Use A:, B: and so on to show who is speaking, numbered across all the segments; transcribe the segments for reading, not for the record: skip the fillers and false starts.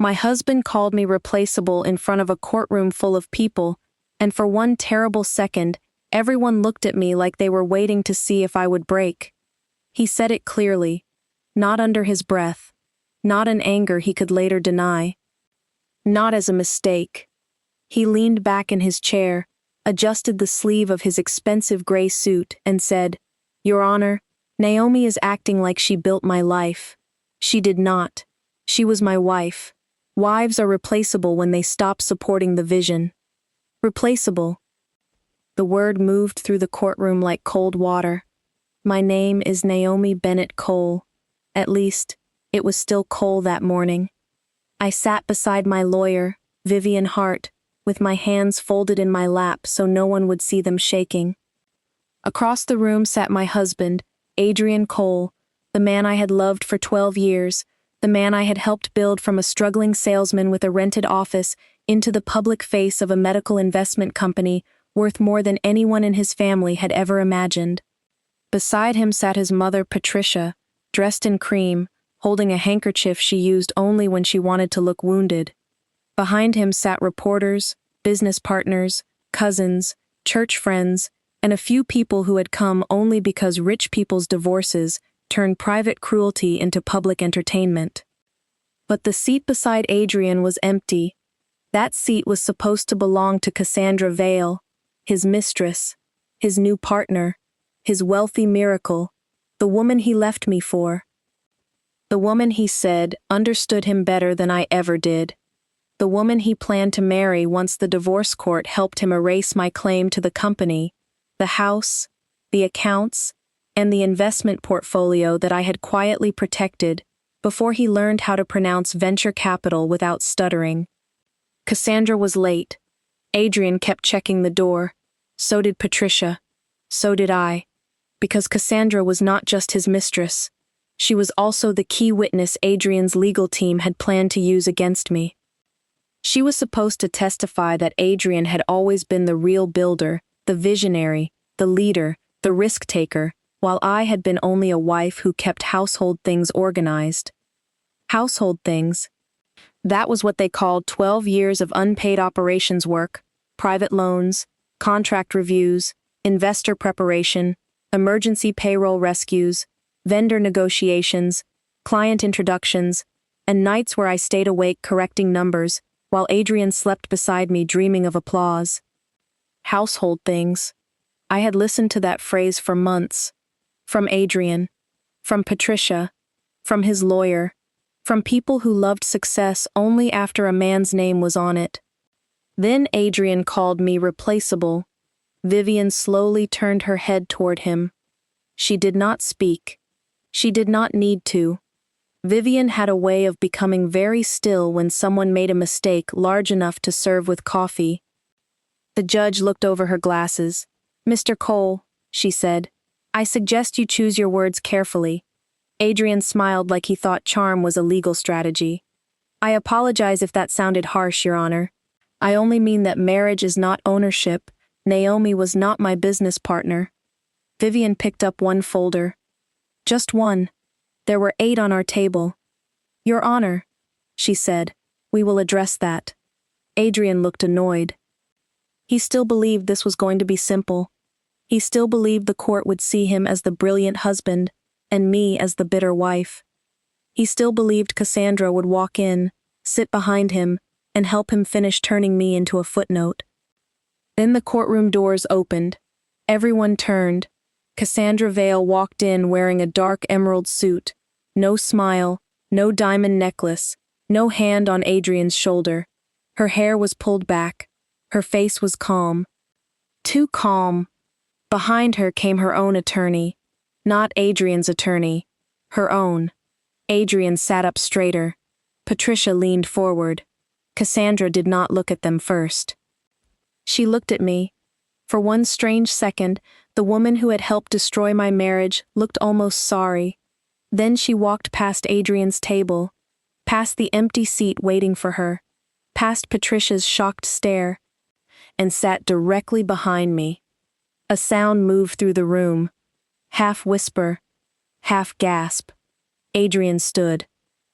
A: My husband called me replaceable in front of a courtroom full of people, and for one terrible second, everyone looked at me like they were waiting to see if I would break. He said it clearly, not under his breath, not in anger he could later deny, not as a mistake. He leaned back in his chair, adjusted the sleeve of his expensive gray suit, and said, "Your Honor, Naomi is acting like she built my life. She did not. She was my wife. Wives are replaceable when they stop supporting the vision." Replaceable. The word moved through the courtroom like cold water. My name is Naomi Bennett Cole. At least, it was still Cole that morning. I sat beside my lawyer, Vivian Hart, with my hands folded in my lap so no one would see them shaking. Across the room sat my husband, Adrian Cole, the man I had loved for 12 years, the man I had helped build from a struggling salesman with a rented office into the public face of a medical investment company worth more than anyone in his family had ever imagined. Beside him sat his mother, Patricia, dressed in cream, holding a handkerchief she used only when she wanted to look wounded. Behind him sat reporters, business partners, cousins, church friends, and a few people who had come only because rich people's divorces turned private cruelty into public entertainment. But the seat beside Adrian was empty. That seat was supposed to belong to Cassandra Vale, his mistress, his new partner, his wealthy miracle, the woman he left me for. The woman he said understood him better than I ever did. The woman he planned to marry once the divorce court helped him erase my claim to the company, the house, the accounts, and the investment portfolio that I had quietly protected before he learned how to pronounce venture capital without stuttering. Cassandra was late. Adrian kept checking the door. So did Patricia. So did I. Because Cassandra was not just his mistress. She was also the key witness Adrian's legal team had planned to use against me. She was supposed to testify that Adrian had always been the real builder, the visionary, the leader, the risk-taker, while I had been only a wife who kept household things organized. Household things. That was what they called 12 years of unpaid operations work, private loans, contract reviews, investor preparation, emergency payroll rescues, vendor negotiations, client introductions, and nights where I stayed awake correcting numbers while Adrian slept beside me dreaming of applause. Household things. I had listened to that phrase for months. From Adrian, from Patricia, from his lawyer, from people who loved success only after a man's name was on it. Then Adrian called me replaceable. Vivian slowly turned her head toward him. She did not speak. She did not need to. Vivian had a way of becoming very still when someone made a mistake large enough to serve with coffee. The judge looked over her glasses. "Mr. Cole," she said, "I suggest you choose your words carefully." Adrian smiled like he thought charm was a legal strategy. "I apologize if that sounded harsh, Your Honor. I only mean that marriage is not ownership. Naomi was not my business partner." Vivian picked up one folder. Just one. There were 8 on our table. "Your Honor," she said, "we will address that." Adrian looked annoyed. He still believed this was going to be simple. He still believed the court would see him as the brilliant husband, and me as the bitter wife. He still believed Cassandra would walk in, sit behind him, and help him finish turning me into a footnote. Then the courtroom doors opened. Everyone turned. Cassandra Vale walked in wearing a dark emerald suit. No smile, no diamond necklace, no hand on Adrian's shoulder. Her hair was pulled back. Her face was calm. Too calm. Behind her came her own attorney. Not Adrian's attorney. Her own. Adrian sat up straighter. Patricia leaned forward. Cassandra did not look at them first. She looked at me. For one strange second, the woman who had helped destroy my marriage looked almost sorry. Then she walked past Adrian's table, past the empty seat waiting for her, past Patricia's shocked stare, and sat directly behind me. A sound moved through the room. Half whisper, half gasp. Adrian stood.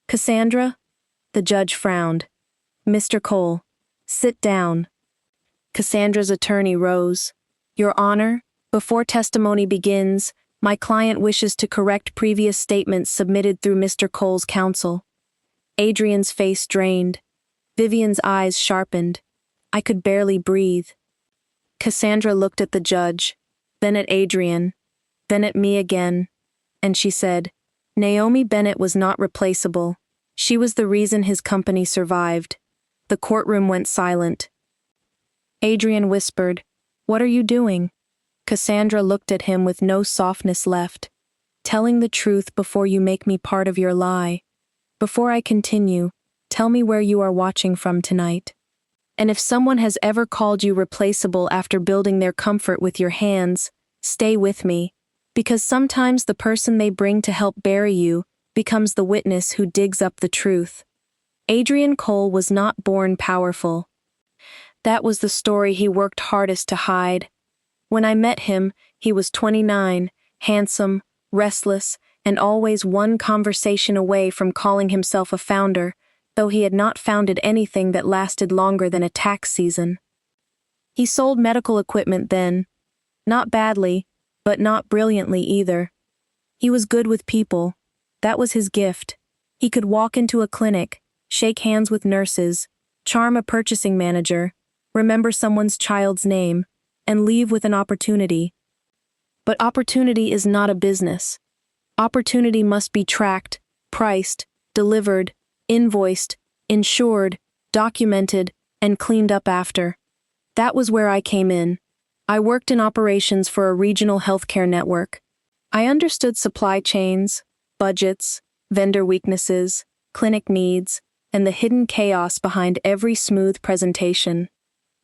A: "Cassandra?" The judge frowned. Mr. Cole, sit down. Cassandra's attorney rose. Your Honor, before testimony begins, my client wishes to correct previous statements submitted through Mr. Cole's counsel. Adrian's face drained. Vivian's eyes sharpened. I could barely breathe. Cassandra looked at the judge, then at Adrian, then at me again, and she said, Naomi Bennett was not replaceable. She was the reason his company survived. The courtroom went silent. Adrian whispered, What are you doing? Cassandra looked at him with no softness left. Telling the truth before you make me part of your lie. Before I continue, tell me where you are watching from tonight. And if someone has ever called you replaceable after building their comfort with your hands, stay with me, because sometimes the person they bring to help bury you becomes the witness who digs up the truth. Adrian Cole was not born powerful. That was the story he worked hardest to hide. When I met him, he was 29, handsome, restless, and always one conversation away from calling himself a founder, though he had not founded anything that lasted longer than a tax season. He sold medical equipment then. Not badly, but not brilliantly either. He was good with people. That was his gift. He could walk into a clinic, shake hands with nurses, charm a purchasing manager, remember someone's child's name, and leave with an opportunity. But opportunity is not a business. Opportunity must be tracked, priced, delivered, invoiced, insured, documented, and cleaned up after. That was where I came in. I worked in operations for a regional healthcare network. I understood supply chains, budgets, vendor weaknesses, clinic needs, and the hidden chaos behind every smooth presentation.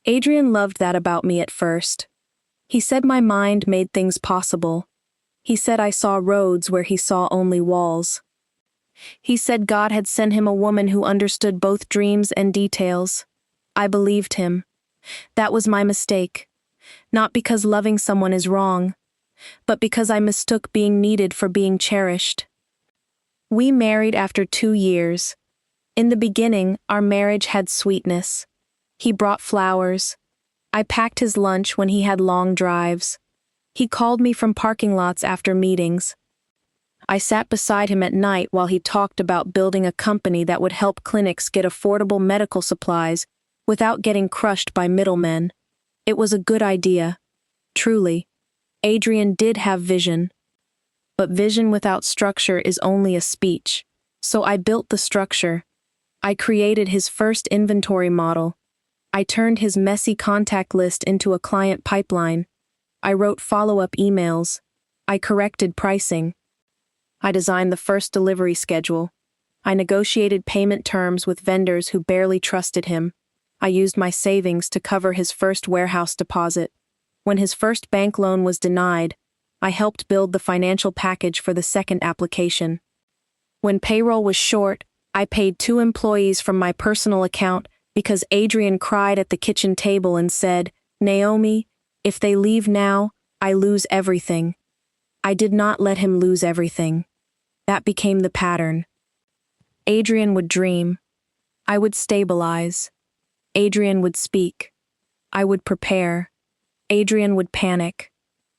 A: Adrian loved that about me at first. He said my mind made things possible. He said I saw roads where he saw only walls. He said God had sent him a woman who understood both dreams and details. I believed him. That was my mistake. Not because loving someone is wrong, but because I mistook being needed for being cherished. We married after 2 years. In the beginning, our marriage had sweetness. He brought flowers. I packed his lunch when he had long drives. He called me from parking lots after meetings. I sat beside him at night while he talked about building a company that would help clinics get affordable medical supplies without getting crushed by middlemen. It was a good idea. Truly. Adrian did have vision. But vision without structure is only a speech. So I built the structure. I created his first inventory model. I turned his messy contact list into a client pipeline. I wrote follow-up emails. I corrected pricing. I designed the first delivery schedule. I negotiated payment terms with vendors who barely trusted him. I used my savings to cover his first warehouse deposit. When his first bank loan was denied, I helped build the financial package for the second application. When payroll was short, I paid 2 employees from my personal account because Adrian cried at the kitchen table and said, Naomi, if they leave now, I lose everything. I did not let him lose everything. That became the pattern. Adrian would dream. I would stabilize. Adrian would speak. I would prepare. Adrian would panic.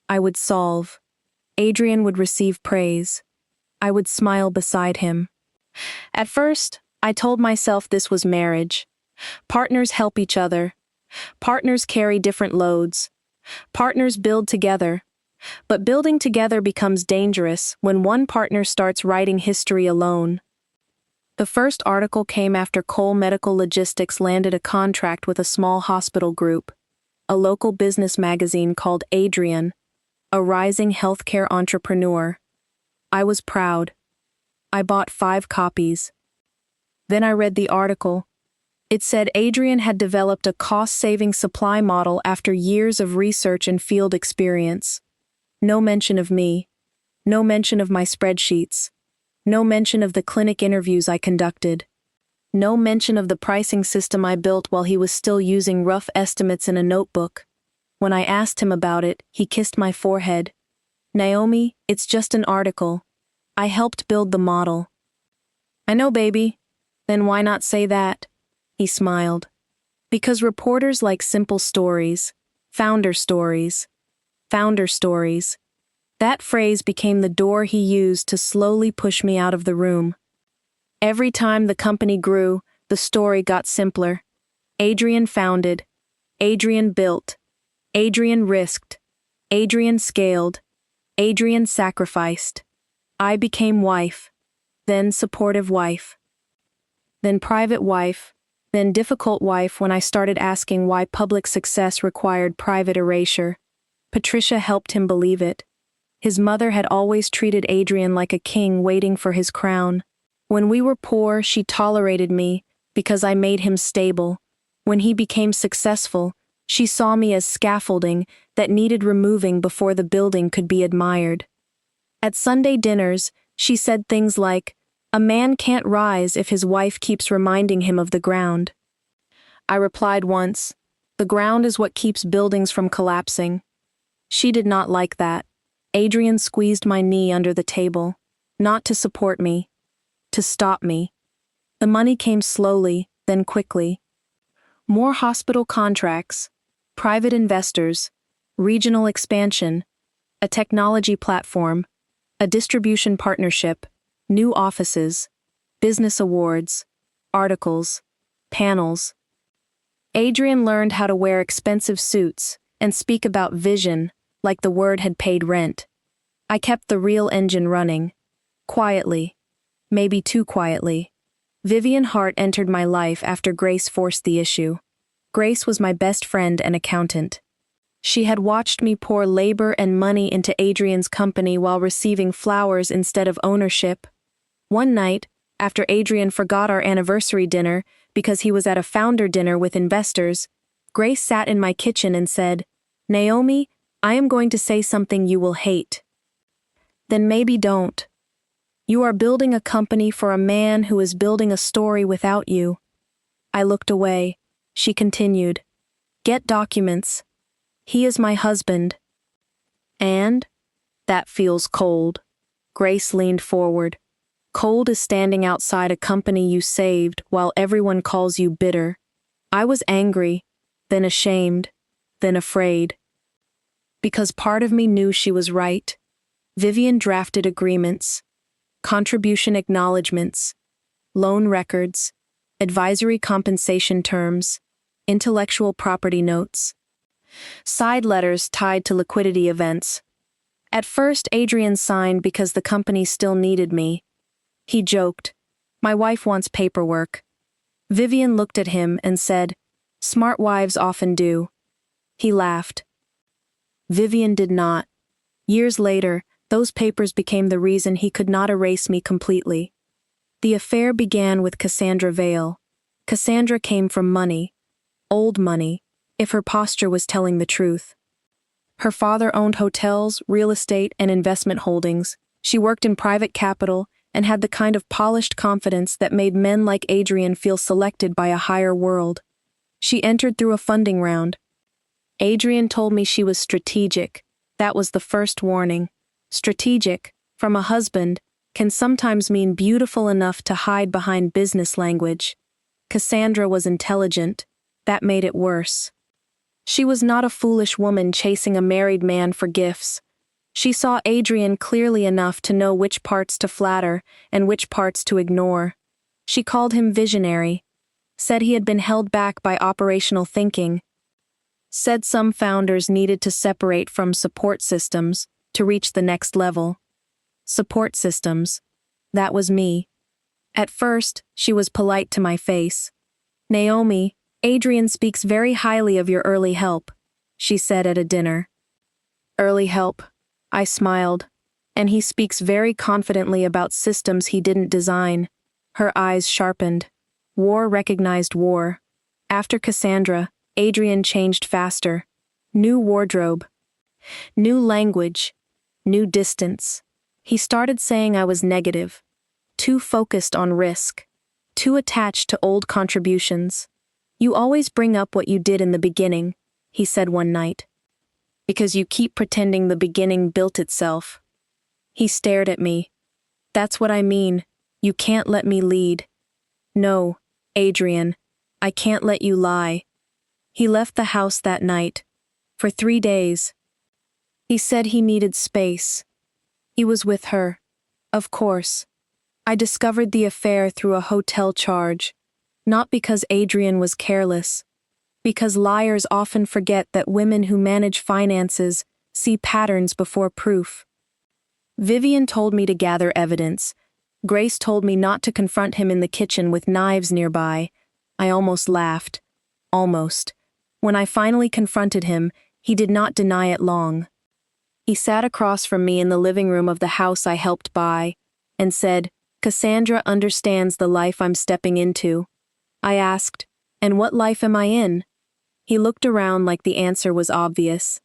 A: I would solve. Adrian would receive praise. I would smile beside him. At first, I told myself this was marriage. Partners help each other. Partners carry different loads. Partners build together. But building together becomes dangerous when one partner starts writing history alone. The first article came after Cole Medical Logistics landed a contract with a small hospital group, a local business magazine called Adrian, a rising healthcare entrepreneur. I was proud. I bought 5 copies. Then I read the article. It said Adrian had developed a cost-saving supply model after years of research and field experience. No mention of me. No mention of my spreadsheets. No mention of the clinic interviews I conducted. No mention of the pricing system I built while he was still using rough estimates in a notebook. When I asked him about it, he kissed my forehead. Naomi, it's just an article. I helped build the model. I know, baby. Then why not say that? He smiled. Because reporters like simple stories, founder stories, founder stories. That phrase became the door he used to slowly push me out of the room. Every time the company grew, the story got simpler. Adrian founded, Adrian built, Adrian risked, Adrian scaled, Adrian sacrificed. I became wife, then supportive wife, then private wife, then difficult wife when I started asking why public success required private erasure. Patricia helped him believe it. His mother had always treated Adrian like a king waiting for his crown. When we were poor, she tolerated me because I made him stable. When he became successful, she saw me as scaffolding that needed removing before the building could be admired. At Sunday dinners, she said things like, "A man can't rise if his wife keeps reminding him of the ground." I replied once, "The ground is what keeps buildings from collapsing." She did not like that. Adrian squeezed my knee under the table, not to support me, to stop me. The money came slowly, then quickly. More hospital contracts, private investors, regional expansion, a technology platform, a distribution partnership, new offices, business awards, articles, panels. Adrian learned how to wear expensive suits and speak about vision like the word had paid rent. I kept the real engine running. Quietly. Maybe too quietly. Vivian Hart entered my life after Grace forced the issue. Grace was my best friend and accountant. She had watched me pour labor and money into Adrian's company while receiving flowers instead of ownership. One night, after Adrian forgot our anniversary dinner because he was at a founder dinner with investors, Grace sat in my kitchen and said, "Naomi, I am going to say something you will hate." Then maybe don't. You are building a company for a man who is building a story without you. I looked away. She continued, "Get documents. He is my husband." And? That feels cold. Grace leaned forward. Cold as standing outside a company you saved while everyone calls you bitter. I was angry, then ashamed, then afraid. Because part of me knew she was right. Vivian drafted agreements, contribution acknowledgements, loan records, advisory compensation terms, intellectual property notes, side letters tied to liquidity events. At first, Adrian signed because the company still needed me. He joked, "My wife wants paperwork." Vivian looked at him and said, "Smart wives often do." He laughed. Vivian did not. Years later, those papers became the reason he could not erase me completely. The affair began with Cassandra Vale. Cassandra came from money. Old money, if her posture was telling the truth. Her father owned hotels, real estate, and investment holdings. She worked in private capital and had the kind of polished confidence that made men like Adrian feel selected by a higher world. She entered through a funding round. Adrian told me she was strategic. That was the first warning. Strategic, from a husband, can sometimes mean beautiful enough to hide behind business language. Cassandra was intelligent. That made it worse. She was not a foolish woman chasing a married man for gifts. She saw Adrian clearly enough to know which parts to flatter and which parts to ignore. She called him visionary, said he had been held back by operational thinking, said some founders needed to separate from support systems to reach the next level. Support systems. That was me. At first, she was polite to my face. "Naomi, Adrian speaks very highly of your early help," she said at a dinner. Early help. I smiled. And he speaks very confidently about systems he didn't design. Her eyes sharpened. War recognized war. After Cassandra, Adrian changed faster. New wardrobe. New language. New distance. He started saying I was negative. Too focused on risk. Too attached to old contributions. "You always bring up what you did in the beginning," he said one night. "Because you keep pretending the beginning built itself." He stared at me. "That's what I mean. You can't let me lead." No, Adrian, I can't let you lie. He left the house that night. For 3 days. He said he needed space. He was with her. Of course. I discovered the affair through a hotel charge. Not because Adrian was careless. Because liars often forget that women who manage finances see patterns before proof. Vivian told me to gather evidence. Grace told me not to confront him in the kitchen with knives nearby. I almost laughed. Almost. When I finally confronted him, he did not deny it long. He sat across from me in the living room of the house I helped buy, and said, "Cassandra understands the life I'm stepping into." I asked, "And what life am I in?" He looked around like the answer was obvious.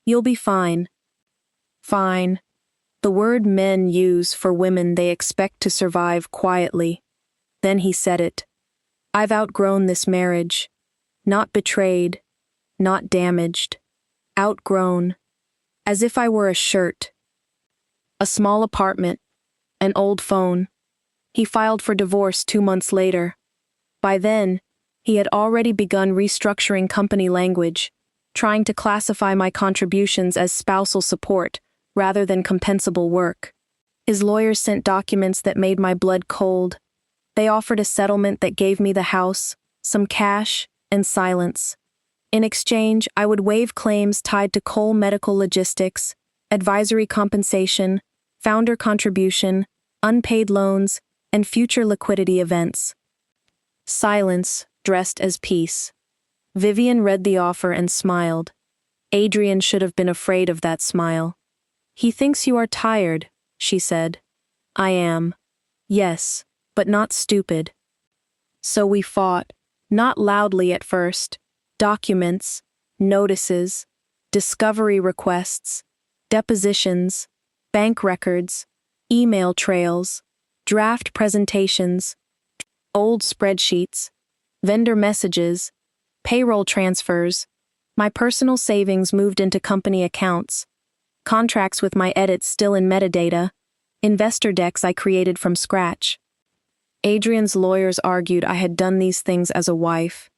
A: "You'll be fine." Fine. The word men use for women they expect to survive quietly. Then he said it. "I've outgrown this marriage. Not betrayed. Not damaged. Outgrown. As if I were a shirt. A small apartment. An old phone. He filed for divorce 2 months later. By then, he had already begun restructuring company language, trying to classify my contributions as spousal support rather than compensable work. His lawyers sent documents that made my blood cold. They offered a settlement that gave me the house, some cash, and silence. In exchange, I would waive claims tied to Cole Medical Logistics, advisory compensation, founder contribution, unpaid loans, and future liquidity events. Silence, dressed as peace. Vivian read the offer and smiled. Adrian should have been afraid of that smile. "He thinks you are tired," she said. "I am. Yes, but not stupid." So we fought, not loudly at first. Documents, notices, discovery requests, depositions, bank records, email trails, draft presentations, old spreadsheets, vendor messages, payroll transfers, my personal savings moved into company accounts, contracts with my edits still in metadata, investor decks I created from scratch. Adrian's lawyers argued I had done these things as a wife.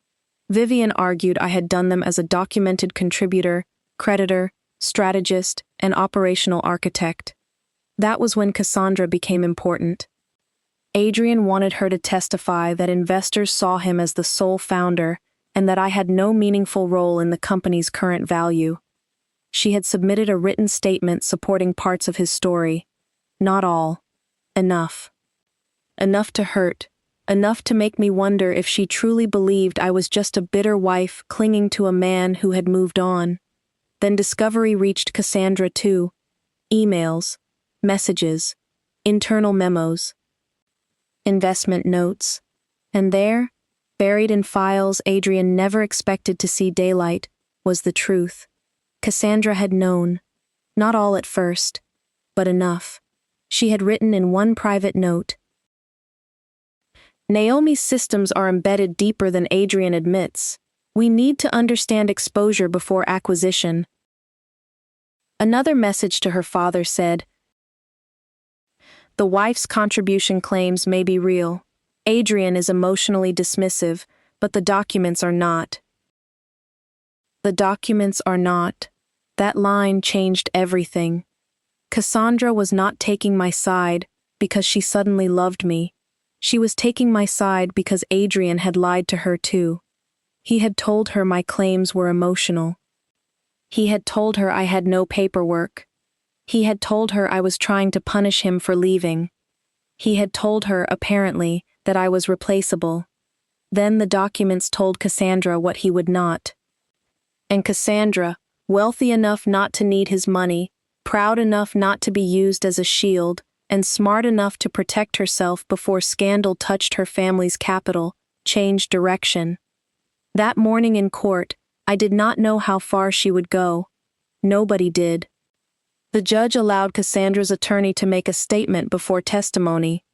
A: Vivian argued I had done them as a documented contributor, creditor, strategist, and operational architect. That was when Cassandra became important. Adrian wanted her to testify that investors saw him as the sole founder and that I had no meaningful role in the company's current value. She had submitted a written statement supporting parts of his story. Not all. Enough. Enough to hurt. Enough to make me wonder if she truly believed I was just a bitter wife clinging to a man who had moved on. Then discovery reached Cassandra too. Emails, messages, internal memos, investment notes. And there, buried in files Adrian never expected to see daylight, was the truth. Cassandra had known. Not all at first, but enough. She had written in one private note, "Naomi's systems are embedded deeper than Adrian admits. We need to understand exposure before acquisition." Another message to her father said, "The wife's contribution claims may be real. Adrian is emotionally dismissive, but the documents are not." The documents are not. That line changed everything. Cassandra was not taking my side because she suddenly loved me. She was taking my side because Adrian had lied to her too. He had told her my claims were emotional. He had told her I had no paperwork. He had told her I was trying to punish him for leaving. He had told her, apparently, that I was replaceable. Then the documents told Cassandra what he would not. And Cassandra, wealthy enough not to need his money, proud enough not to be used as a shield, and smart enough to protect herself before scandal touched her family's capital, changed direction. That morning in court, I did not know how far she would go. Nobody did. The judge allowed Cassandra's attorney to make a statement before testimony.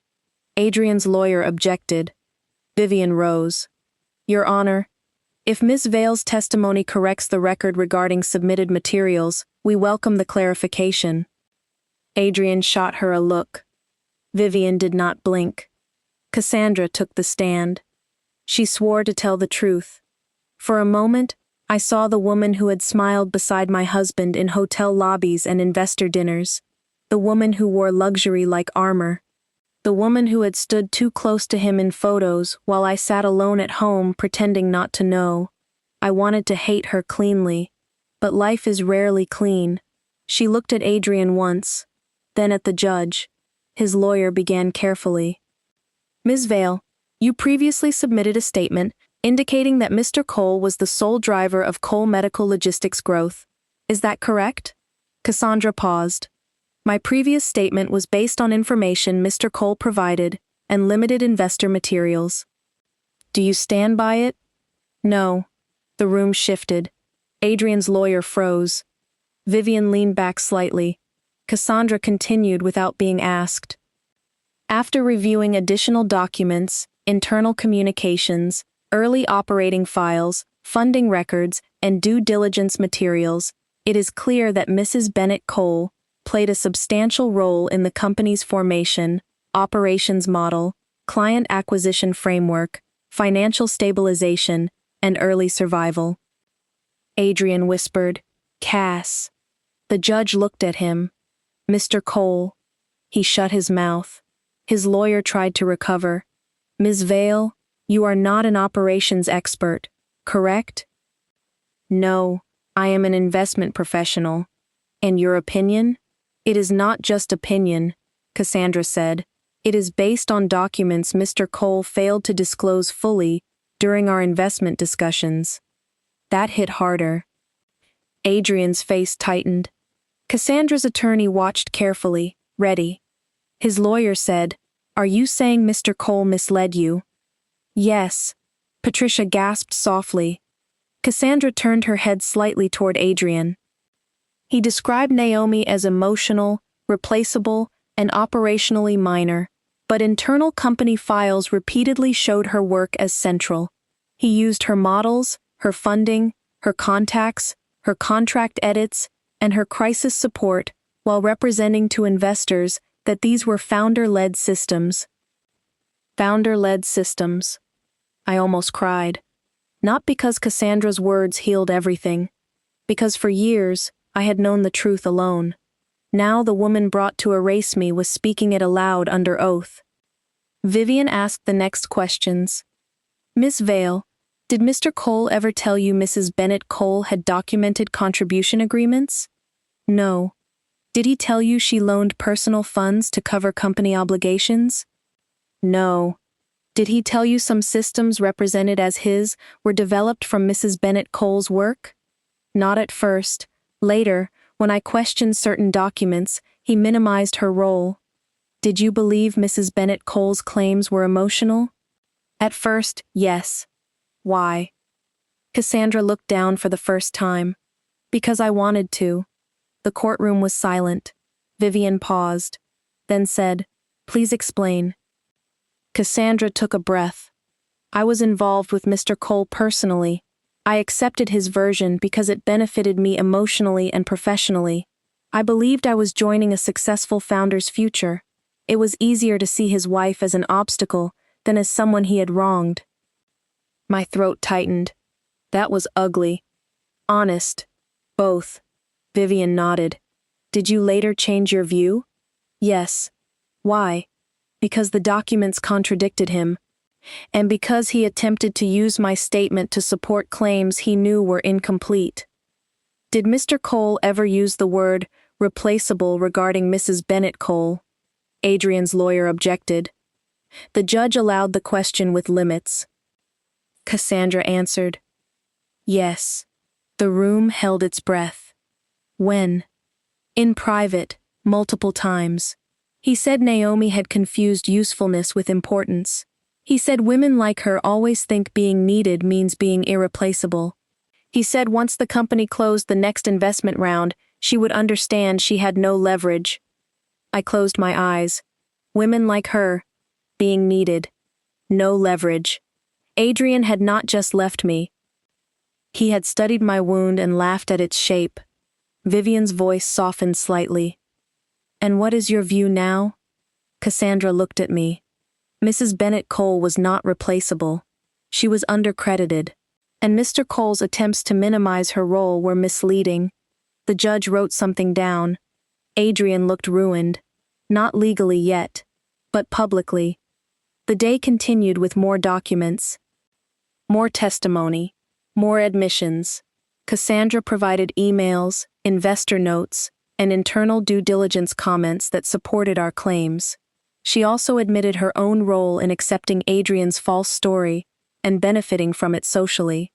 A: Adrian's lawyer objected. Vivian rose. "Your Honor, if Ms. Vale's testimony corrects the record regarding submitted materials, we welcome the clarification." Adrian shot her a look. Vivian did not blink. Cassandra took the stand. She swore to tell the truth. For a moment, I saw the woman who had smiled beside my husband in hotel lobbies and investor dinners, the woman who wore luxury like armor, the woman who had stood too close to him in photos while I sat alone at home pretending not to know. I wanted to hate her cleanly, but life is rarely clean. She looked at Adrian once, then at the judge. His lawyer began carefully. Ms. Vale, you previously submitted a statement indicating that Mr. Cole was the sole driver of Cole Medical Logistics growth. Is that correct? Cassandra paused. My previous statement was based on information Mr. Cole provided and limited investor materials. Do you stand by it? No. The room shifted. Adrian's lawyer froze. Vivian leaned back slightly. Cassandra continued without being asked. After reviewing additional documents, internal communications, early operating files, funding records, and due diligence materials, it is clear that Mrs. Bennett Cole played a substantial role in the company's formation, operations model, client acquisition framework, financial stabilization, and early survival. Adrian whispered, Cass. The judge looked at him. Mr. Cole. He shut his mouth. His lawyer tried to recover. Ms. Vale, you are not an operations expert, correct? No, I am an investment professional. And your opinion? It is not just opinion, Cassandra said. It is based on documents Mr. Cole failed to disclose fully during our investment discussions. That hit harder. Adrian's face tightened. Cassandra's attorney watched carefully, ready. His lawyer said, Are you saying Mr. Cole misled you? Yes. Patricia gasped softly. Cassandra turned her head slightly toward Adrian. He described Naomi as emotional, replaceable, and operationally minor, but internal company files repeatedly showed her work as central. He used her models, her funding, her contacts, her contract edits, and her crisis support while representing to investors that these were founder-led systems. Founder-led systems. I almost cried. Not because Cassandra's words healed everything, because for years I had known the truth alone. Now the woman brought to erase me was speaking it aloud under oath. Vivian asked the next questions. Miss Vale, did Mr. Cole ever tell you Mrs. Bennett Cole had documented contribution agreements? No. Did he tell you she loaned personal funds to cover company obligations? No. Did he tell you some systems represented as his were developed from Mrs. Bennett Cole's work? Not at first. Later, when I questioned certain documents, he minimized her role. Did you believe Mrs. Bennett Cole's claims were emotional? At first, yes. Why? Cassandra looked down for the first time. Because I wanted to. The courtroom was silent. Vivian paused, then said, Please explain. Cassandra took a breath. I was involved with Mr. Cole personally. I accepted his version because it benefited me emotionally and professionally. I believed I was joining a successful founder's future. It was easier to see his wife as an obstacle than as someone he had wronged. My throat tightened. That was ugly. Honest. Both. Vivian nodded. Did you later change your view? Yes. Why? Because the documents contradicted him, and because he attempted to use my statement to support claims he knew were incomplete. Did Mr. Cole ever use the word replaceable regarding Mrs. Bennett Cole? Adrian's lawyer objected. The judge allowed the question with limits. Cassandra answered. Yes. The room held its breath. When? In private, multiple times. He said Naomi had confused usefulness with importance. He said women like her always think being needed means being irreplaceable. He said once the company closed the next investment round, she would understand she had no leverage. I closed my eyes. Women like her, being needed. No leverage. Adrian had not just left me. He had studied my wound and laughed at its shape. Vivian's voice softened slightly. And what is your view now? Cassandra looked at me. Mrs. Bennett Cole was not replaceable. She was undercredited, and Mr. Cole's attempts to minimize her role were misleading. The judge wrote something down. Adrian looked ruined. Not legally yet, but publicly. The day continued with more documents. More testimony. More admissions. Cassandra provided emails, investor notes, and internal due diligence comments that supported our claims. She also admitted her own role in accepting Adrian's false story and benefiting from it socially.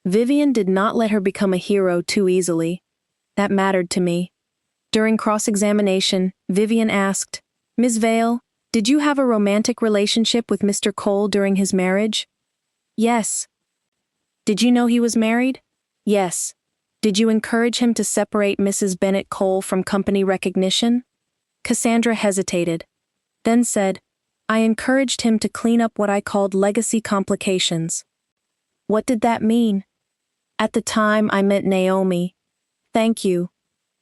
A: Vivian did not let her become a hero too easily. That mattered to me. During cross-examination, Vivian asked, "Ms. Vale, did you have a romantic relationship with Mr. Cole during his marriage?" "Yes." "Did you know he was married?" "Yes." "Did you encourage him to separate Mrs. Bennett Cole from company recognition?" Cassandra hesitated, then said, "I encouraged him to clean up what I called legacy complications." "What did that mean?" "At the time, I meant Naomi." "Thank you."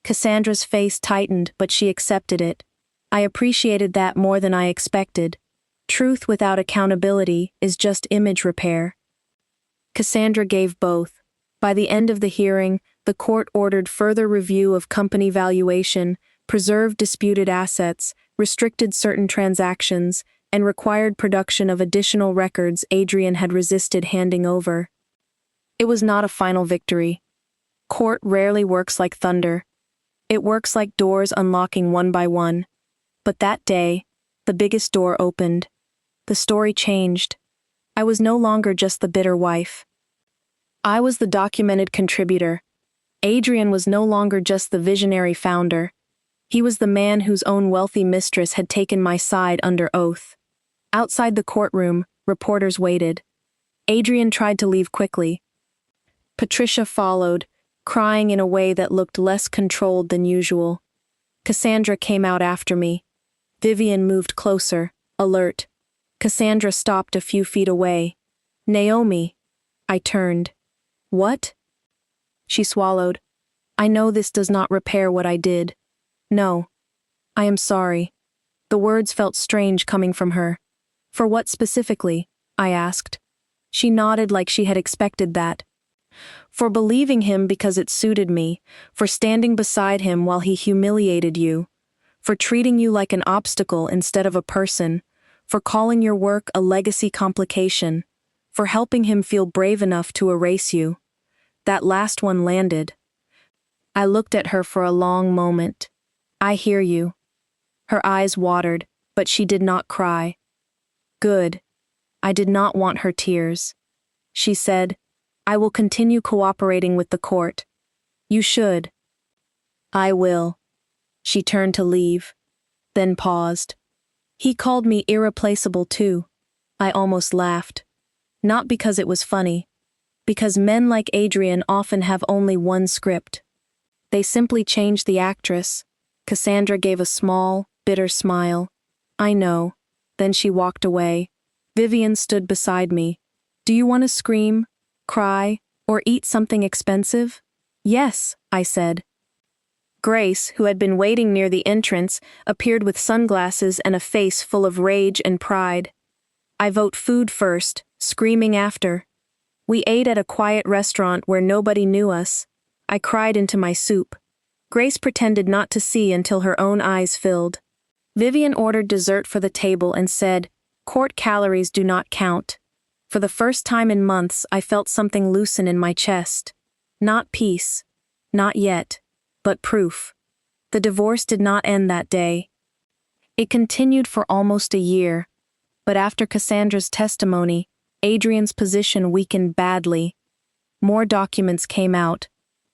A: Cassandra's face tightened, but she accepted it. I appreciated that more than I expected. Truth without accountability is just image repair. Cassandra gave both. By the end of the hearing, the court ordered further review of company valuation, preserved disputed assets, restricted certain transactions, and required production of additional records Adrian had resisted handing over. It was not a final victory. Court rarely works like thunder. It works like doors unlocking one by one. But that day, the biggest door opened. The story changed. I was no longer just the bitter wife. I was the documented contributor. Adrian was no longer just the visionary founder. He was the man whose own wealthy mistress had taken my side under oath. Outside the courtroom, reporters waited. Adrian tried to leave quickly. Patricia followed, crying in a way that looked less controlled than usual. Cassandra came out after me. Vivian moved closer, alert. Cassandra stopped a few feet away. "Naomi." I turned. "What?" She swallowed. "I know this does not repair what I did. No. I am sorry." The words felt strange coming from her. "For what specifically?" I asked. She nodded like she had expected that. "For believing him because it suited me, for standing beside him while he humiliated you, for treating you like an obstacle instead of a person, for calling your work a legacy complication, for helping him feel brave enough to erase you." That last one landed. I looked at her for a long moment. "I hear you." Her eyes watered, but she did not cry. Good. I did not want her tears. She said, "I will continue cooperating with the court." "You should." "I will." She turned to leave, then paused. "He called me irreplaceable too." I almost laughed. Not because it was funny. Because men like Adrian often have only one script. They simply change the actress. Cassandra gave a small, bitter smile. "I know." Then she walked away. Vivian stood beside me. "Do you want to scream, cry, or eat something expensive?" "Yes," I said. Grace, who had been waiting near the entrance, appeared with sunglasses and a face full of rage and pride. "I vote food first, screaming after." We ate at a quiet restaurant where nobody knew us. I cried into my soup. Grace pretended not to see until her own eyes filled. Vivian ordered dessert for the table and said, "Court calories do not count." For the first time in months, I felt something loosen in my chest. Not peace. Not yet. But proof. The divorce did not end that day. It continued for almost a year. But after Cassandra's testimony, Adrian's position weakened badly. More documents came out.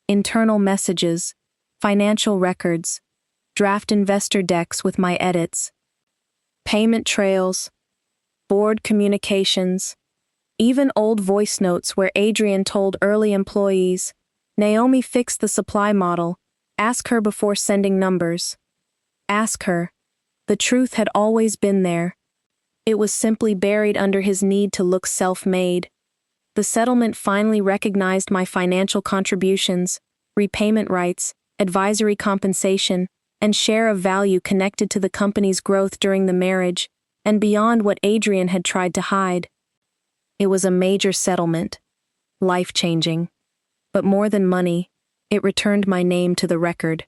A: Internal messages, financial records, draft investor decks with my edits, payment trails, board communications, even old voice notes where Adrian told early employees, "Naomi fixed the supply model. Ask her before sending numbers." Ask her. The truth had always been there. It was simply buried under his need to look self-made. The settlement finally recognized my financial contributions, repayment rights, advisory compensation, and share of value connected to the company's growth during the marriage, and beyond what Adrian had tried to hide. It was a major settlement, life-changing. But more than money, it returned my name to the record.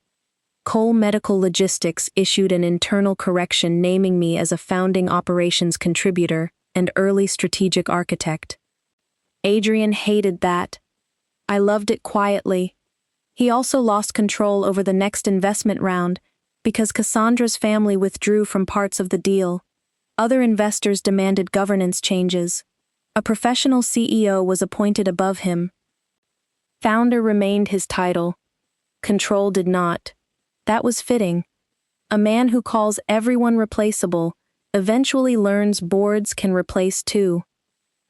A: Cole Medical Logistics issued an internal correction naming me as a founding operations contributor and early strategic architect. Adrian hated that. I loved it quietly. He also lost control over the next investment round because Cassandra's family withdrew from parts of the deal. Other investors demanded governance changes. A professional CEO was appointed above him. Founder remained his title. Control did not. That was fitting. A man who calls everyone replaceable eventually learns boards can replace too.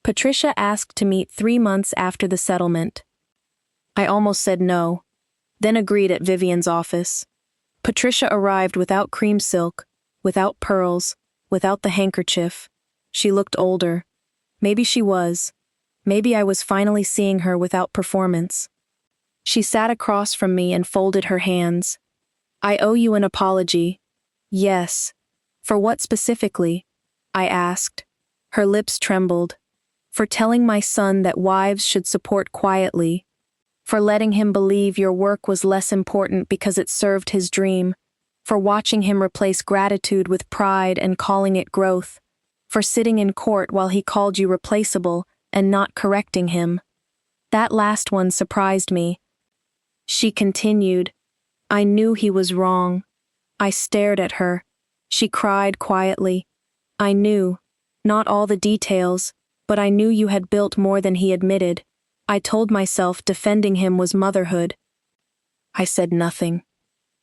A: Patricia asked to meet 3 months after the settlement. I almost said no, then agreed at Vivian's office. Patricia arrived without cream silk, without pearls, without the handkerchief. She looked older. Maybe she was. Maybe I was finally seeing her without performance. She sat across from me and folded her hands. I owe you an apology. Yes. For what specifically? I asked. Her lips trembled. For telling my son that wives should support quietly. For letting him believe your work was less important because it served his dream. For watching him replace gratitude with pride and calling it growth. For sitting in court while he called you replaceable and not correcting him. That last one surprised me. She continued. I knew he was wrong. I stared at her. She cried quietly. I knew. Not all the details, but I knew you had built more than he admitted. I told myself defending him was motherhood. I said nothing.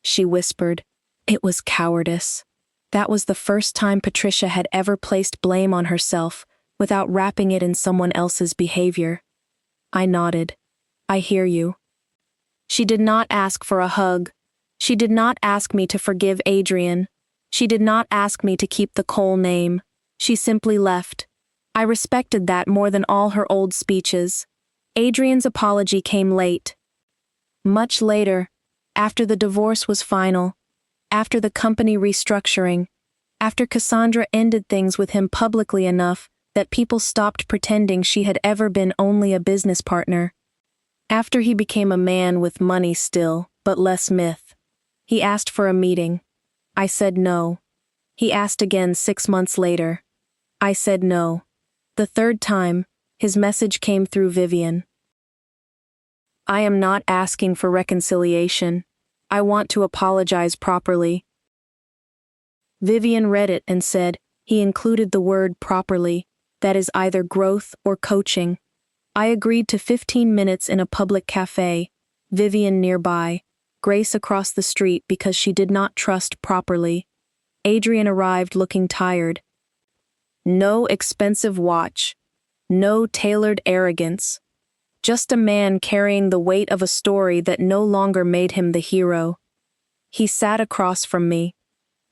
A: She whispered. It was cowardice. That was the first time Patricia had ever placed blame on herself without wrapping it in someone else's behavior. I nodded. I hear you. She did not ask for a hug. She did not ask me to forgive Adrian. She did not ask me to keep the Cole name. She simply left. I respected that more than all her old speeches. Adrian's apology came late. Much later, after the divorce was final, after the company restructuring, after Cassandra ended things with him publicly enough that people stopped pretending she had ever been only a business partner. After he became a man with money still, but less myth. He asked for a meeting. I said no. He asked again 6 months later. I said no. The third time, his message came through Vivian. I am not asking for reconciliation. I want to apologize properly. Vivian read it and said, he included the word properly, that is either growth or coaching. I agreed to 15 minutes in a public cafe, Vivian nearby, Grace across the street because she did not trust properly. Adrian arrived looking tired. No expensive watch. No tailored arrogance. Just a man carrying the weight of a story that no longer made him the hero. He sat across from me.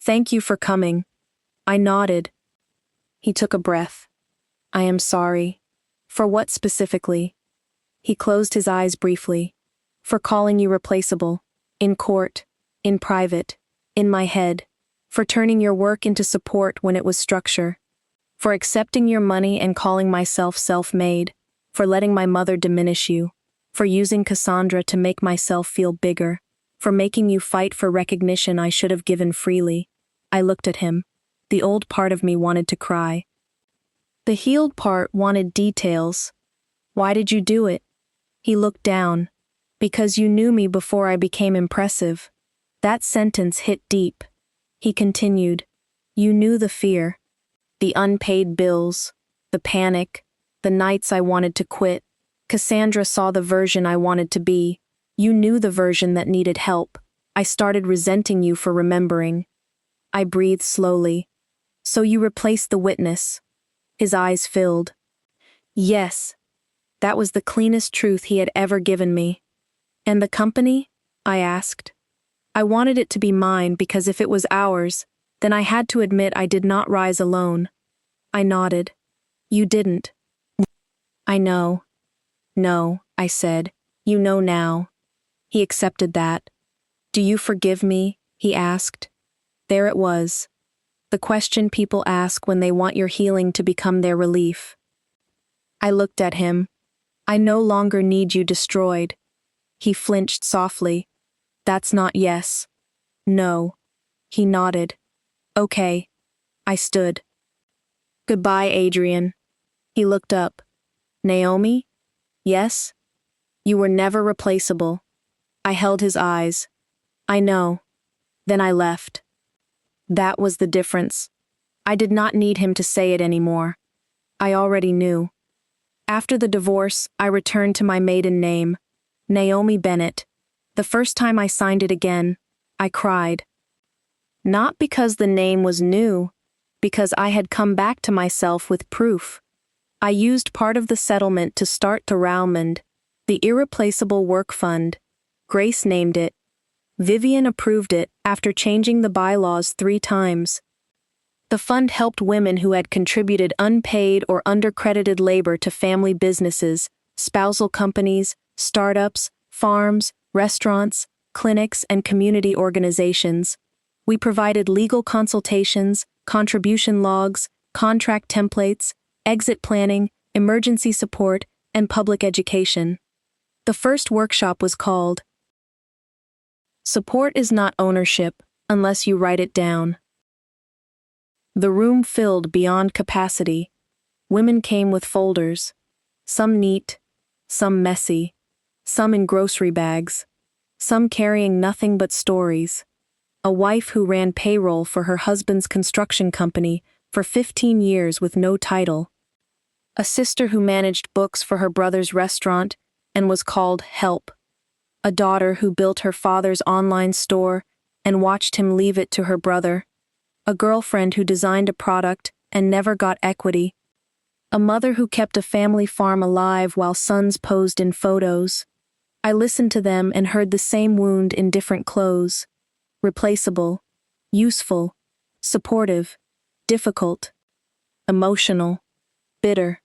A: Thank you for coming. I nodded. He took a breath. I am sorry. For what specifically? He closed his eyes briefly. For calling you replaceable. In court. In private. In my head. For turning your work into support when it was structure. For accepting your money and calling myself self-made. For letting my mother diminish you. For using Cassandra to make myself feel bigger. For making you fight for recognition I should have given freely. I looked at him. The old part of me wanted to cry. The healed part wanted details. Why did you do it? He looked down. Because you knew me before I became impressive. That sentence hit deep. He continued. You knew the fear. The unpaid bills. The panic. The nights I wanted to quit. Cassandra saw the version I wanted to be. You knew the version that needed help. I started resenting you for remembering. I breathed slowly. So you replaced the witness. His eyes filled. Yes. That was the cleanest truth he had ever given me. And the company? I asked. I wanted it to be mine because if it was ours, then I had to admit I did not rise alone. I nodded. You didn't. I know. No, I said. You know now. He accepted that. Do you forgive me? He asked. There it was. the question people ask when they want your healing to become their relief. I looked at him. I no longer need you destroyed. He flinched softly. That's not yes. No. He nodded. Okay. I stood. Goodbye, Adrian. He looked up. Naomi? Yes? You were never replaceable. I held his eyes. I know. Then I left. That was the difference. I did not need him to say it anymore. I already knew. After the divorce, I returned to my maiden name, Naomi Bennett. The first time I signed it again, I cried. Not because the name was new, because I had come back to myself with proof. I used part of the settlement to start the Raumund, the Irreplaceable Work Fund. Grace named it. Vivian approved it after changing the bylaws 3 times. The fund helped women who had contributed unpaid or undercredited labor to family businesses, spousal companies, startups, farms, restaurants, clinics, and community organizations. We provided legal consultations, contribution logs, contract templates, exit planning, emergency support, and public education. The first workshop was called Support is not ownership unless you write it down. The room filled beyond capacity. Women came with folders, some neat, some messy, some in grocery bags, some carrying nothing but stories. A wife who ran payroll for her husband's construction company for 15 years with no title. A sister who managed books for her brother's restaurant and was called help. A daughter who built her father's online store and watched him leave it to her brother. A girlfriend who designed a product and never got equity. A mother who kept a family farm alive while sons posed in photos. I listened to them and heard the same wound in different clothes. Replaceable, useful, supportive, difficult, emotional, bitter.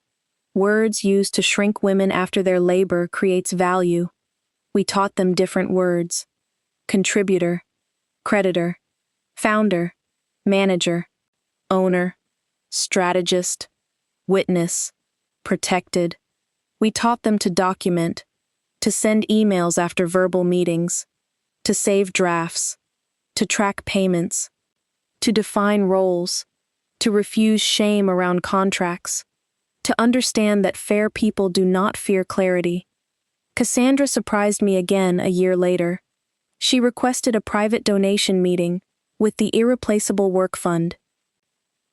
A: Words used to shrink women after their labor creates value. We taught them different words. Contributor, creditor, founder, manager, owner, strategist, witness, protected. We taught them to document, to send emails after verbal meetings, to save drafts, to track payments, to define roles, to refuse shame around contracts, to understand that fair people do not fear clarity. Cassandra surprised me again a year later. She requested a private donation meeting with the Irreplaceable Work Fund.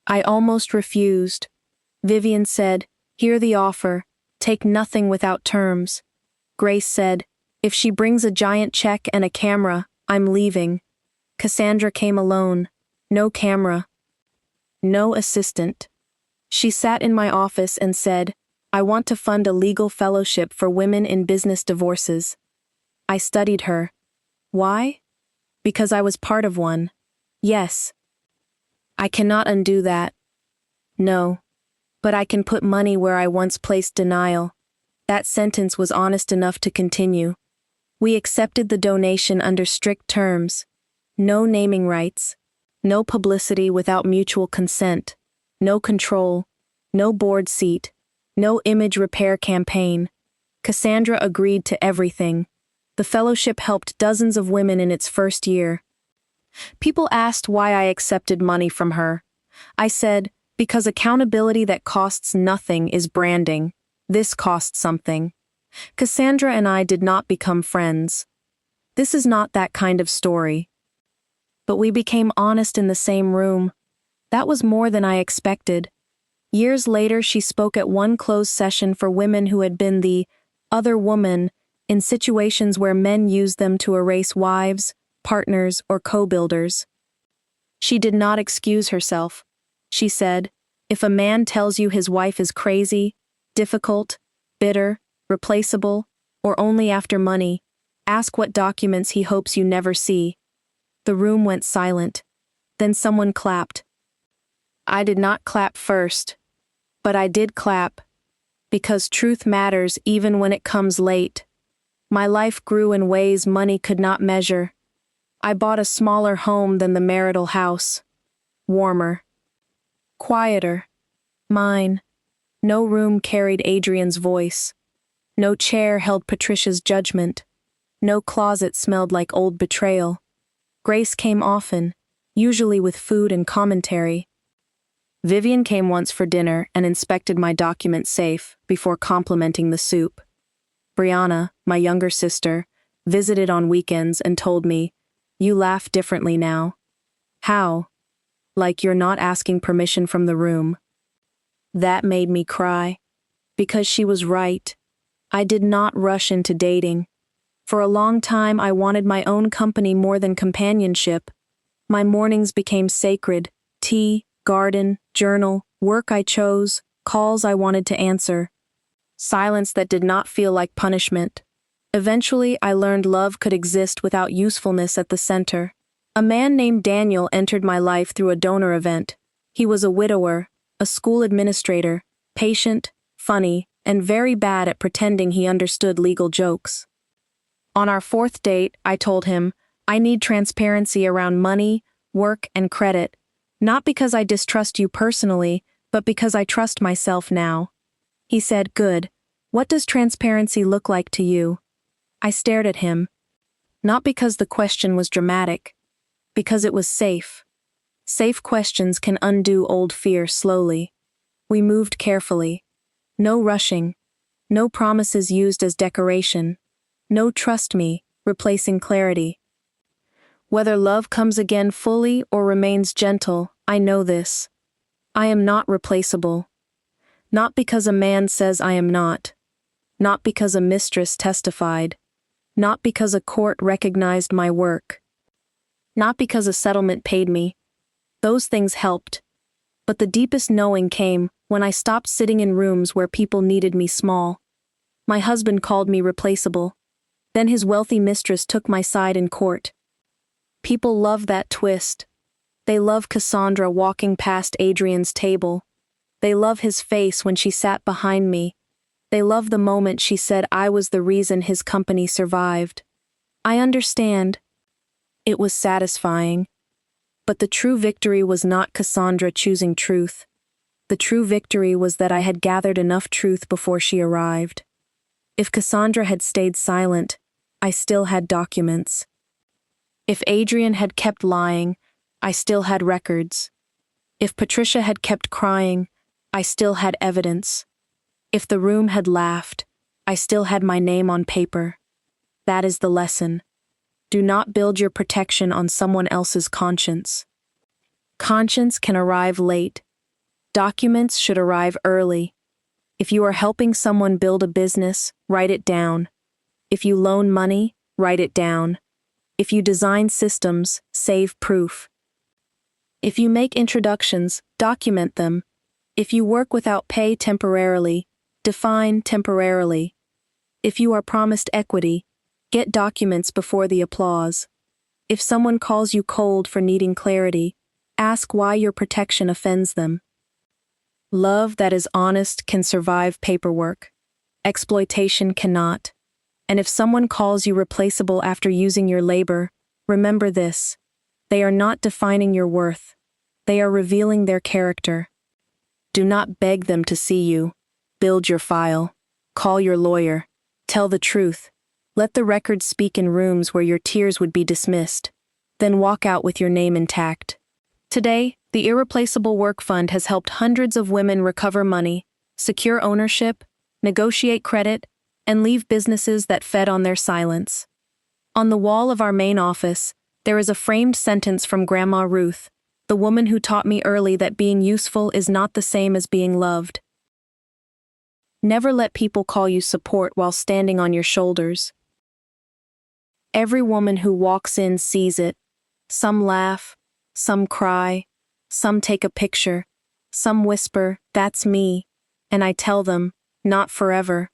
A: I almost refused. Vivian said, "Hear the offer, take nothing without terms." Grace said, "If she brings a giant check and a camera, I'm leaving." Cassandra came alone. No camera. No assistant. She sat in my office and said, "I want to fund a legal fellowship for women in business divorces." I studied her. Why? Because I was part of one. Yes. I cannot undo that. No. But I can put money where I once placed denial. That sentence was honest enough to continue. We accepted the donation under strict terms. No naming rights. No publicity without mutual consent. No control. No board seat. No image repair campaign. Cassandra agreed to everything. The fellowship helped dozens of women in its first year. People asked why I accepted money from her. I said, because accountability that costs nothing is branding. This costs something. Cassandra and I did not become friends. This is not that kind of story. But we became honest in the same room. That was more than I expected. Years later, she spoke at one closed session for women who had been the other woman in situations where men used them to erase wives, partners, or co-builders. She did not excuse herself. She said, "If a man tells you his wife is crazy, difficult, bitter, replaceable, or only after money, ask what documents he hopes you never see." The room went silent. Then someone clapped. I did not clap first, but I did clap, because truth matters even when it comes late. My life grew in ways money could not measure. I bought a smaller home than the marital house. Warmer. Quieter. Mine. No room carried Adrian's voice. No chair held Patricia's judgment. No closet smelled like old betrayal. Grace came often, usually with food and commentary. Vivian came once for dinner and inspected my document safe before complimenting the soup. Brianna, my younger sister, visited on weekends and told me, "You laugh differently now." How? Like you're not asking permission from the room. That made me cry. Because she was right. I did not rush into dating. For a long time I wanted my own company more than companionship. My mornings became sacred: tea, garden, journal, work I chose, calls I wanted to answer. Silence that did not feel like punishment. Eventually I learned love could exist without usefulness at the center. A man named Daniel entered my life through a donor event. He was a widower, a school administrator, patient, funny, and very bad at pretending he understood legal jokes. On our fourth date, I told him, "I need transparency around money, work, and credit, not because I distrust you personally, but because I trust myself now." He said, "Good. What does transparency look like to you?" I stared at him. Not because the question was dramatic, because it was safe. Safe questions can undo old fear slowly. We moved carefully. No rushing. No promises used as decoration. No trust me, replacing clarity. Whether love comes again fully or remains gentle, I know this. I am not replaceable. Not because a man says I am not. Not because a mistress testified. Not because a court recognized my work. Not because a settlement paid me. Those things helped. But the deepest knowing came when I stopped sitting in rooms where people needed me small. My husband called me replaceable. Then his wealthy mistress took my side in court. People love that twist. They love Cassandra walking past Adrian's table. They love his face when she sat behind me. They love the moment she said I was the reason his company survived. I understand. It was satisfying. But the true victory was not Cassandra choosing truth. The true victory was that I had gathered enough truth before she arrived. If Cassandra had stayed silent, I still had documents. If Adrian had kept lying, I still had records. If Patricia had kept crying, I still had evidence. If the room had laughed, I still had my name on paper. That is the lesson. Do not build your protection on someone else's conscience. Conscience can arrive late. Documents should arrive early. If you are helping someone build a business, write it down. If you loan money, write it down. If you design systems, save proof. If you make introductions, document them. If you work without pay temporarily, define temporarily. If you are promised equity, get documents before the applause. If someone calls you cold for needing clarity, ask why your protection offends them. Love that is honest can survive paperwork. Exploitation cannot. And if someone calls you replaceable after using your labor, remember this. They are not defining your worth. They are revealing their character. Do not beg them to see you. Build your file. Call your lawyer. Tell the truth. Let the record speak in rooms where your tears would be dismissed. Then walk out with your name intact. Today, the Irreplaceable Work Fund has helped hundreds of women recover money, secure ownership, negotiate credit, and leave businesses that fed on their silence. On the wall of our main office, there is a framed sentence from Grandma Ruth, the woman who taught me early that being useful is not the same as being loved. Never let people call you support while standing on your shoulders. Every woman who walks in sees it. Some laugh, some cry, some take a picture, some whisper, "That's me," and I tell them, not forever.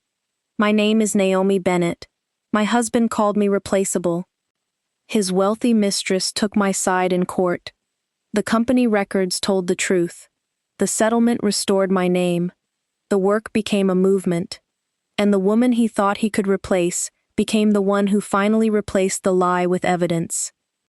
A: My name is Naomi Bennett. My husband called me replaceable. His wealthy mistress took my side in court. The company records told the truth. The settlement restored my name. The work became a movement. And the woman he thought he could replace became the one who finally replaced the lie with evidence.